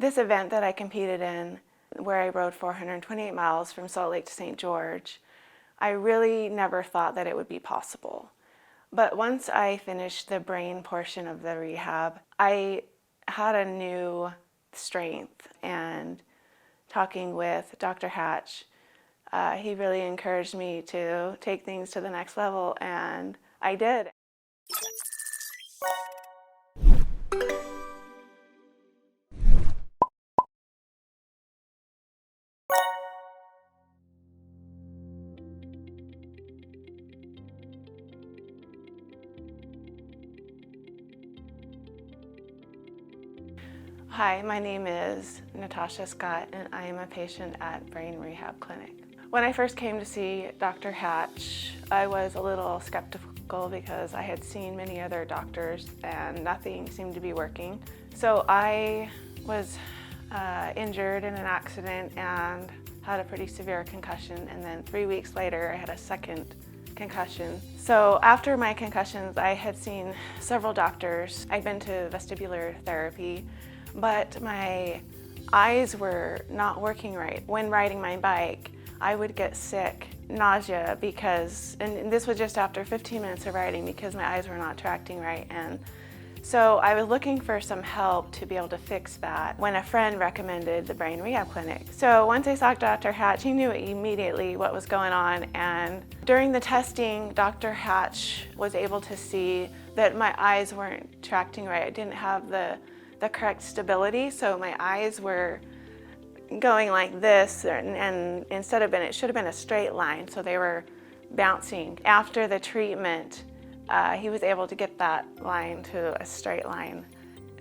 This event that I competed in, where I rode 428 miles from Salt Lake to St. George, I really never thought that it would be possible. But once I finished the brain portion of the rehab, I had a new strength, and talking with Dr. Hatch, he really encouraged me to take things to the next level, and I did. Hi, my name is Natasha Scott, and I am a patient at Brain Rehab Clinic. When I first came to see Dr. Hatch, I was a little skeptical because I had seen many other doctors and nothing seemed to be working. So I was injured in an accident and had a pretty severe concussion, and then 3 weeks later I had a second concussion. So after my concussions, I had seen several doctors. I'd been to vestibular therapy, but my eyes were not working right. When riding my bike, I would get sick, nausea, and this was just after 15 minutes of riding because my eyes were not tracting right. And so I was looking for some help to be able to fix that when a friend recommended the Brain Rehab Clinic. So once I saw Dr. Hatch, he knew immediately what was going on, and during the testing, Dr. Hatch was able to see that my eyes weren't tracting right. I didn't have the correct stability, so my eyes were going like this, and instead of it should have been a straight line, so they were bouncing. After the treatment, he was able to get that line to a straight line.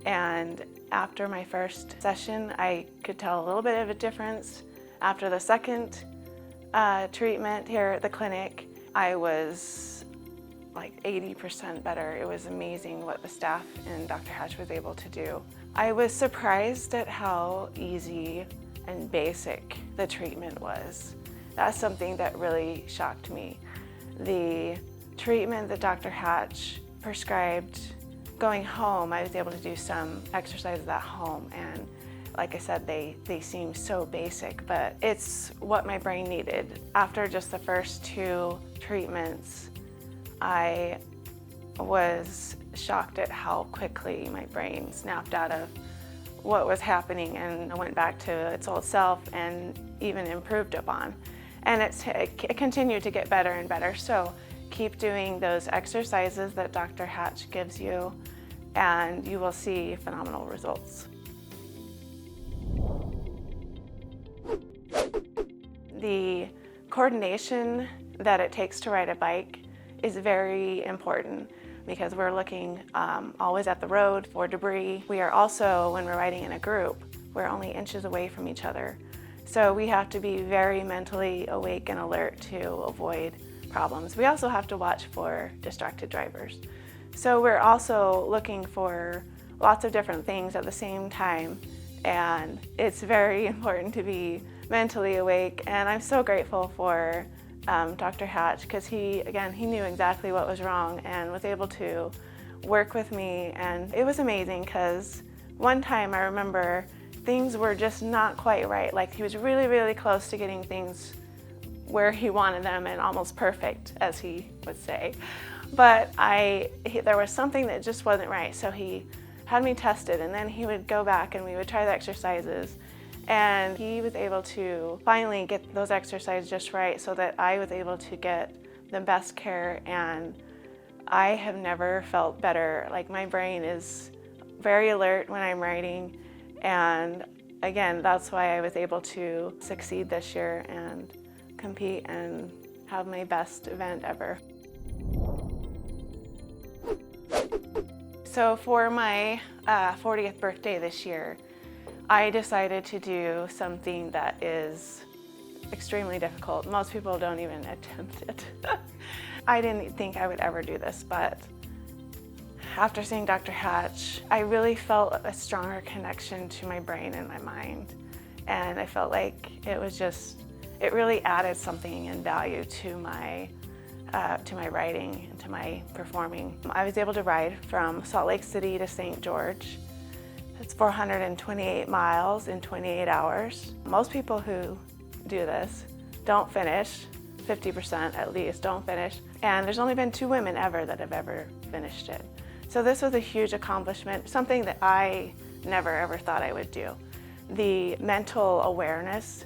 And after my first session, I could tell a little bit of a difference. After the second treatment here at the clinic, I was like 80% better. It was amazing what the staff and Dr. Hatch was able to do. I was surprised at how easy and basic the treatment was. That's something that really shocked me. The treatment that Dr. Hatch prescribed, going home, I was able to do some exercises at home, and like I said, they seem so basic, but it's what my brain needed. After just the first 2 treatments, I was shocked at how quickly my brain snapped out of what was happening and went back to its old self and even improved upon. And it continued to get better and better. So keep doing those exercises that Dr. Hatch gives you, and you will see phenomenal results. The coordination that it takes to ride a bike is very important because we're looking always at the road for debris. We are also, when we're riding in a group, we're only inches away from each other. So we have to be very mentally awake and alert to avoid problems. We also have to watch for distracted drivers. So we're also looking for lots of different things at the same time, and it's very important to be mentally awake. And I'm so grateful for Dr. Hatch, because he knew exactly what was wrong and was able to work with me. And it was amazing because one time I remember things were just not quite right. Like, he was really, really close to getting things where he wanted them and almost perfect, as he would say. But there was something that just wasn't right. So he had me tested, and then he would go back and we would try the exercises. And he was able to finally get those exercises just right so that I was able to get the best care, and I have never felt better. Like, my brain is very alert when I'm riding, and again, that's why I was able to succeed this year and compete and have my best event ever. So for my 40th birthday this year, I decided to do something that is extremely difficult. Most people don't even attempt it. I didn't think I would ever do this, but after seeing Dr. Hatch, I really felt a stronger connection to my brain and my mind. And I felt like it really added something in value to my riding and to my performing. I was able to ride from Salt Lake City to St. George. It's 428 miles in 28 hours. Most people who do this don't finish, 50% at least don't finish, and there's only been 2 women ever that have ever finished it. So this was a huge accomplishment, something that I never ever thought I would do. The mental awareness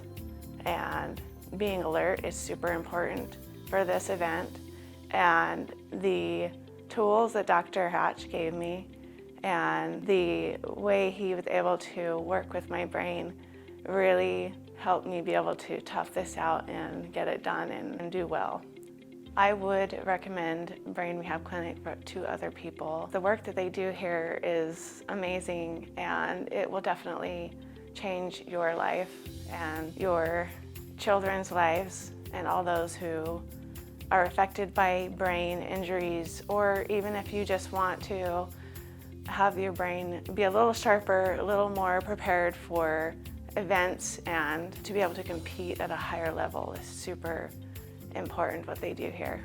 and being alert is super important for this event, and the tools that Dr. Hatch gave me and the way he was able to work with my brain really helped me be able to tough this out and get it done and do well. I would recommend Brain Rehab Clinic to other people. The work that they do here is amazing, and it will definitely change your life and your children's lives and all those who are affected by brain injuries, or even if you just want to have your brain be a little sharper, a little more prepared for events, and to be able to compete at a higher level is super important what they do here.